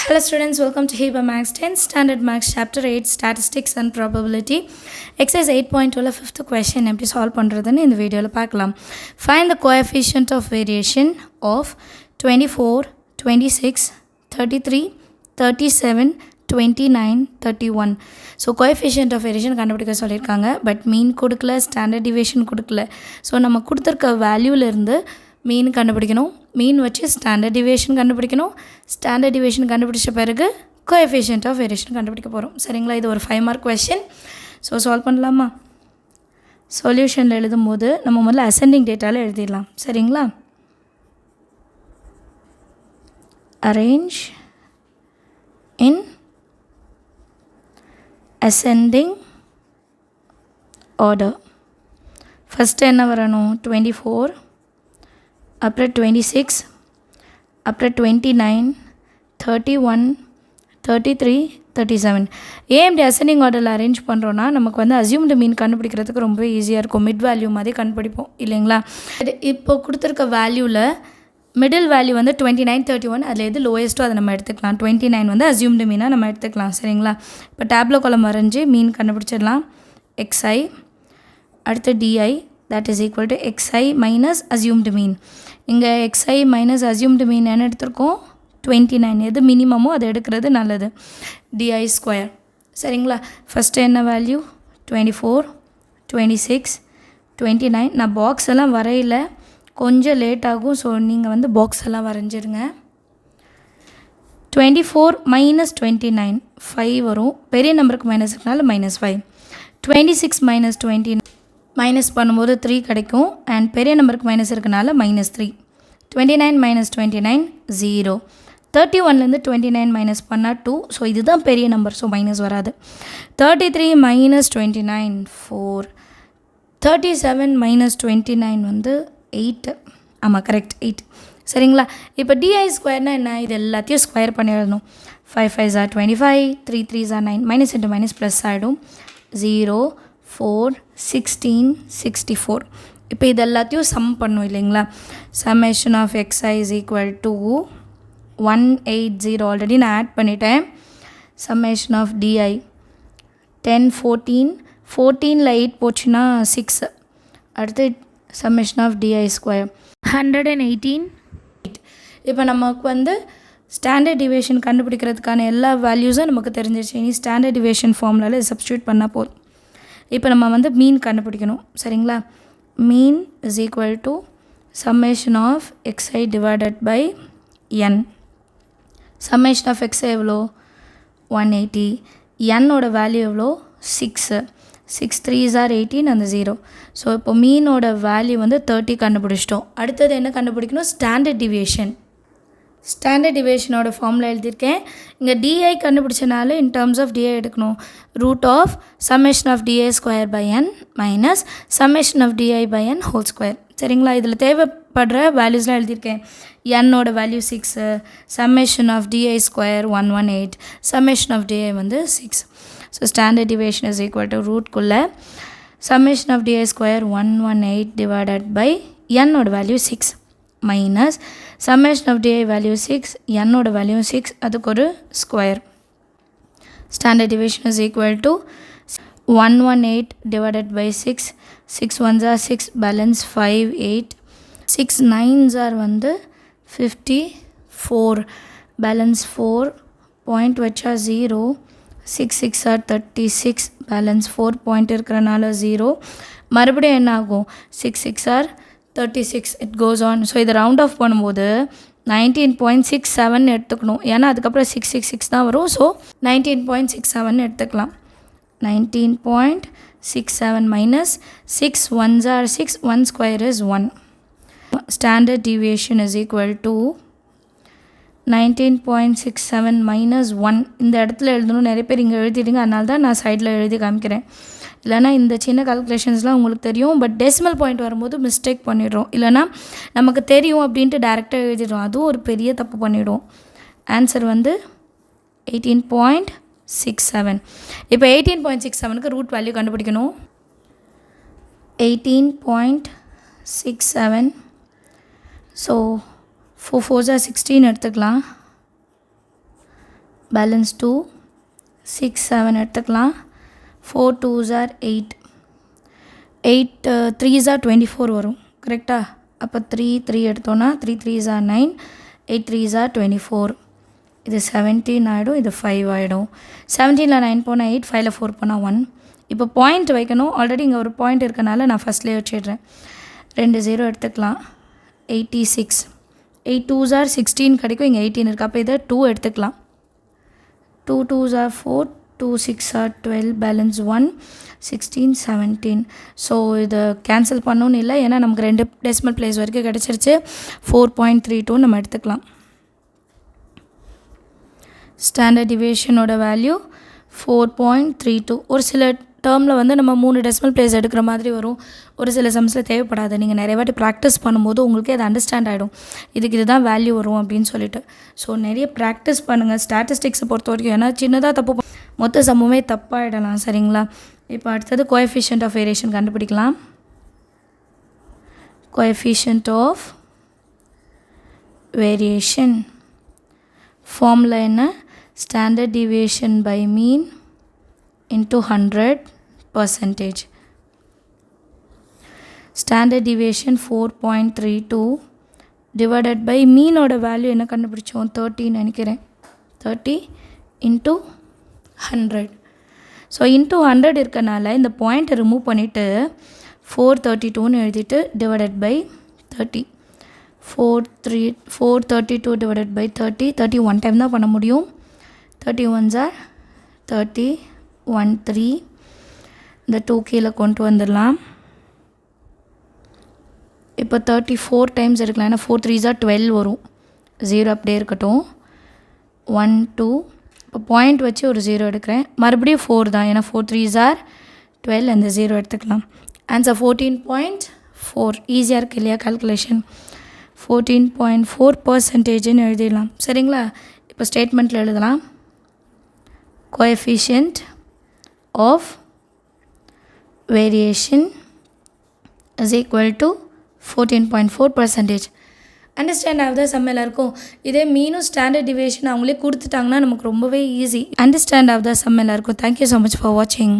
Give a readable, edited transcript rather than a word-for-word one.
Hello students, welcome to Hiba Max 10 Standard Max Chapter 8 Statistics and Probability. Exercise 8.12 fifth question எப்படி solve பண்றதுன்னு இந்த வீடியோல பார்க்கலாம். Find the coefficient of variation of 24, 26, 33, 37, 29, 31. So coefficient of variation கண்டுபிடிக்க சொல்லியிருக்காங்க. But மீன் கொடுக்கல, standard deviation கொடுக்கல. So நம்ம கொடுத்துருக்க வேல்யூலேருந்து மீன் கண்டுபிடிக்கணும். மீன் வச்சு ஸ்டாண்டர்ட் டிவியேஷன் கண்டுபிடிக்கணும். ஸ்டாண்டர்ட் டிவியேஷன் கண்டுபிடிச்ச பிறகு கோஎஃபிஷியன்ட் ஆஃப் வேரியேஷன் கண்டுபிடிக்க போகிறோம். சரிங்களா? இது ஒரு 5 மார்க் கொஸ்டின். ஸோ சால்வ் பண்ணலாமா? சொல்யூஷனில் எழுதும் போது நம்ம முதல்ல அசெண்டிங் டேட்டாவில் எழுதிடலாம். சரிங்களா? அரேஞ்ச் இன் ascending order. ஃபஸ்ட்டு என்ன வரணும்? 24, அப்புறம் 26, அப்புறம் 29, 31, 33, 37. ஏன் இப்படி அசெண்டிங் ஆர்டரில் அரேஞ்ச் பண்ணுறோன்னா நமக்கு வந்து அசியூம்டு மீன் கண்டுபிடிக்கிறதுக்கு ரொம்ப ஈஸியாக இருக்கும். மிட் வேல்யூ மாதிரி கண்டுபிடிப்போம் இல்லைங்களா? இப்போ கொடுத்துருக்க வேல்யூவில் மிடில் வேல்யூ வந்து 29, 31. அதில் எது லோயஸ்ட்டோ அதை நம்ம எடுத்துக்கலாம். 29 வந்து அசியூம்டு மீனாக நம்ம எடுத்துக்கலாம். சரிங்களா? இப்போ டேப்லோ காலம் வரைஞ்சி மீன் கண்டுபிடிச்சிடலாம். xi அடுத்து di, that is equal to xi minus assumed mean. இங்கே xi மைனஸ் அசியூம்டு மீன் என்ன எடுத்திருக்கோம்? 29. எது மினிமமோ அதை எடுக்கிறது நல்லது. di square. சரிங்களா? ஃபஸ்ட்டு என்ன வேல்யூ? 24, 26, 29. நான் பாக்ஸ் எல்லாம் வரையில, கொஞ்சம் லேட் ஆகும். ஸோ நீங்கள் வந்து பாக்ஸ் எல்லாம் வரைஞ்சிருங்க. 24 மைனஸ் 29 5 வரும். பெரிய நம்பருக்கு மைனஸ் இருக்கனால -5. 26 மைனஸ் 29 மைனஸ் பண்ணும்போது 3 கிடைக்கும். அண்ட் பெரிய நம்பருக்கு மைனஸ் இருக்கனால -3. 29 மைனஸ் 29 0. 31லேருந்து 29 மைனஸ் பண்ணால் 2. ஸோ இதுதான் பெரிய நம்பர். ஸோ மைனஸ் வராது. 33 மைனஸ் 29 4. 37 மைனஸ் 29 வந்து 8. ஆமாம், கரெக்ட், 8. சரிங்களா? இப்போ டிஐ ஸ்கொயர்னால் என்ன? இது எல்லாத்தையும் ஸ்கொயர் பண்ணி எழுதணும். 5 5s are 25, 3 3s are 9. Minus into minus plus ஆகிடும். 0, 4, 16, 64. இப்போ இது எல்லாத்தையும் சம் பண்ணும் இல்லைங்களா? Summation of xi is equal to 180. Already நான் ஆட் பண்ணிட்டேன். Summation of d i 10, 14. 14ல் 8 போச்சுன்னா 6. அடுத்து சம்மேஷன் ஆஃப் di ஸ்கொயர் 118. இப்போ நமக்கு வந்து ஸ்டாண்டர்ட் டிவியேஷன் கண்டுபிடிக்கிறதுக்கான எல்லா வேல்யூஸும் நமக்கு தெரிஞ்சிருச்சு. இனி ஸ்டாண்டர்ட் டிவியேஷன் ஃபார்முலாவில் சப்ஸ்டியூட் பண்ணால் போதும். இப்போ நம்ம வந்து மீன் கண்டுபிடிக்கணும். சரிங்களா? Mean is equal to summation of xi divided by n. சம்மேஷன் ஆஃப் xi எவ்வளோ? 180. என்னோட வேல்யூ எவ்வளோ? 6. 6 3s are 18 அந்த 0. ஸோ இப்போ மீனோட வேல்யூ வந்து 30 கண்டுபிடிச்சிட்டோம். அடுத்தது என்ன கண்டுபிடிக்கணும்? Standard deviation. ஸ்டாண்டர்ட் டிவியேஷனோட ஃபார்முலா எழுதியிருக்கேன். இங்கே டிஐ கண்டுபிடிச்சனால இன் டேர்ம்ஸ் ஆஃப் டிஐ எடுக்கணும். Root of summation of D I square by n minus summation of D I by n whole square. சரிங்களா? இதில் தேவைப்படுற வேல்யூஸ்லாம் எழுதியிருக்கேன். என்னோட value 6, summation of D I square 118, summation of D I வந்து 6. So standard deviation is equal to ரூட்குள்ளே summation of D I square 118 divided by என்னோட value 6 minus summation of d i value 6, என்னோட வேல்யூ 6, அதுக்கு ஒரு square. Standard deviation is equal to 118 divided by 6. 6 1s are 6, balance 5 8. 6 9s are வந்து 54, balance 4, point வச்சா 0. 6 6 are 36, balance 4, point இருக்கிறனால 0. மறுபடியும் என்ன ஆகும்? 6 6 are 36, it goes on. So இதை ரவுண்ட் ஆஃப் பண்ணும்போது 19.67 எடுத்துக்கணும். ஏன்னா அதுக்கப்புறம் 666 தான் வரும். ஸோ 19.67 எடுத்துக்கலாம். 19.67 minus 6 1s are 6, 1 square is 1. Standard deviation is equal to 19.67 minus 1. இந்த இடத்துல எழுதணும். நிறைய பேர் இங்கே எழுதிடுங்க. அதனால தான் நான் சைடில் எழுதி காமிக்கிறேன். இல்லைனா இந்த சின்ன கால்குலேஷன்ஸ்லாம் உங்களுக்கு தெரியும். பட் டெசிமல் பாயிண்ட் வரும்போது மிஸ்டேக் பண்ணிடுறோம். இல்லைனா நமக்கு தெரியும் அப்படின்ட்டு டேரெக்டாக எழுதிடுறோம். அதுவும் ஒரு பெரிய தப்பு பண்ணிவிடுவோம். ஆன்சர் வந்து 18.67. இப்போ 18.67க்கு ரூட் வேல்யூ கண்டுபிடிக்கணும். 18.67. ஸோ 4 4s are 16 எடுத்துக்கலாம். பேலன்ஸ் 2 6 7 எடுத்துக்கலாம் 4 2s are 8 8 3s are 24 வரும் கரெக்டாக அப்போ 3 எடுத்தோன்னா 3 3s are 9 8 3s are 24 இது 17 ஆகிடும் இது 5 ஆகிடும் 17ல் 9 போனால் 8 5ல் 4 போனால் 1 இப்போ பாயிண்ட் வைக்கணும் ஆல்ரெடி இங்கே ஒரு பாயிண்ட் இருக்கனால நான் ஃபஸ்ட்லேயே வச்சிடுறேன் 2 0 எடுத்துக்கலாம் 86 8 2s are 16 கிடைக்கும் இங்கே 18 இருக்குது அப்போ இதை 2 எடுத்துக்கலாம் 2 2s are 4 2 6 are 12 balance 1 16 17 so இதை கேன்சல் பண்ணணும்னு இல்லை ஏன்னா நமக்கு 2 டெசிமல் பிளேஸ் வரைக்கும் கிடச்சிருச்சு 4.32 நம்ம எடுத்துக்கலாம் ஸ்டாண்டர்ட் டிவியேஷனோட வேல்யூ 4.32 ஒரு சில டேர்மில் வந்து நம்ம 3 டெசிமல் பிளேஸ் எடுக்கிற மாதிரி வரும் ஒரு சில சம்ஸில் தேவைப்படாது நீங்கள் நிறைய வாட்டி ப்ராக்டிஸ் பண்ணும்போது உங்களுக்கே அது அண்டர்ஸ்டாண்ட் ஆகிடும் இதுதான் வேல்யூ வரும் அப்படின்னு சொல்லிட்டு ஸோ நிறைய ப்ராக்டிஸ் பண்ணுங்கள் ஸ்டாட்டிஸ்டிக்ஸை பொறுத்த வரைக்கும் ஏன்னா சின்னதாக தப்பு மொத்த சமமே தப்பாகிடலாம் சரிங்களா இப்போ அடுத்தது கோஎஃபிஷியன்ட் ஆஃப் வேரியேஷன் கண்டுபிடிக்கலாம் கோஎஃபிஷியன்ட் ஆஃப் வேரியேஷன் ஃபார்முலா என்ன standard deviation by mean into 100%. Standard deviation 4.32 divided by mean oda value என்ன கண்டுபிடிச்சோம் 30 நினைக்கிறேன் 30 into 100 ஸோ into 100 இருக்கனால இந்த பாயிண்ட்டை ரிமூவ் பண்ணிவிட்டு 432ன்னு எழுதிட்டு divided by 30 432 divided by 30 1 time தான் பண்ண முடியும் 31s are 30 1 3 இந்த 2 கீழே கொண்டு வந்துடலாம் இப்போ 34 டைம்ஸ் எடுக்கலாம் ஏன்னா 4 3s are 12 வரும் 0 அப்படியே இருக்கட்டும் 1 2 இப்போ பாயிண்ட் வச்சு ஒரு 0 எடுக்கிறேன் மறுபடியும் 4 தான் ஏன்னா 4 3s are 12 அந்த 0 எடுத்துக்கலாம் ஆன்சர் 14.4 ஈஸியாக இருக்குது இல்லையா கால்குலேஷன் 14.4%ன்னு எழுதிடலாம் சரிங்களா இப்போ ஸ்டேட்மெண்ட்டில் எழுதலாம் coefficient of variation is equal to 14.4%. Understand ஆகுதா சம் எல்லாருக்கும் இதே மீனும் ஸ்டாண்டர்ட் டிவியேஷன் அவங்களே கொடுத்துட்டாங்கன்னா நமக்கு ரொம்பவே ஈஸி அண்டர்ஸ்டாண்ட் ஆகுதா சம் எல்லாருக்கும் தேங்க்யூ ஸோ மச் ஃபார் வாட்சிங்